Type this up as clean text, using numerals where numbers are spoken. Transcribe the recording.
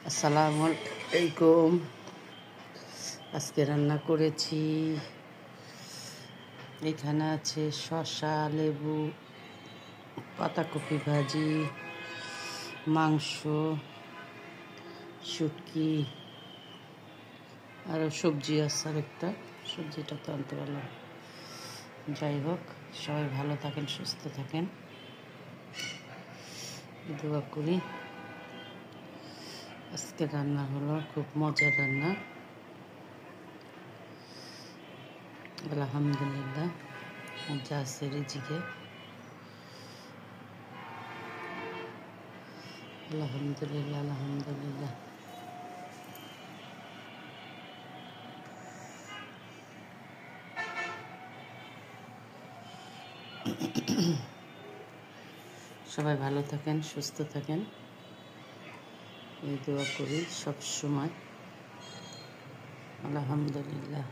আসসালামু আলাইকুম। আজকে রান্না করেছি, এখানে আছে শসা, লেবু, পাতাকপি ভাজি, মাংস, শুটকি, আরও সবজি আছে। আরেকটা সবজিটা তো আনতে পারলাম। যাই হোক, সবাই ভালো থাকেন, সুস্থ থাকেন, দোয়া করি। আজকে রান্না হলো খুব মজার রান্না, আলহামদুলিল্লাহ। যা আছে রিজিকে, আলহামদুলিল্লাহ আলহামদুলিল্লাহ। সবাই ভালো থাকেন, সুস্থ থাকেন, এই দোয়া করি সব সময়, আলহামদুলিল্লাহ।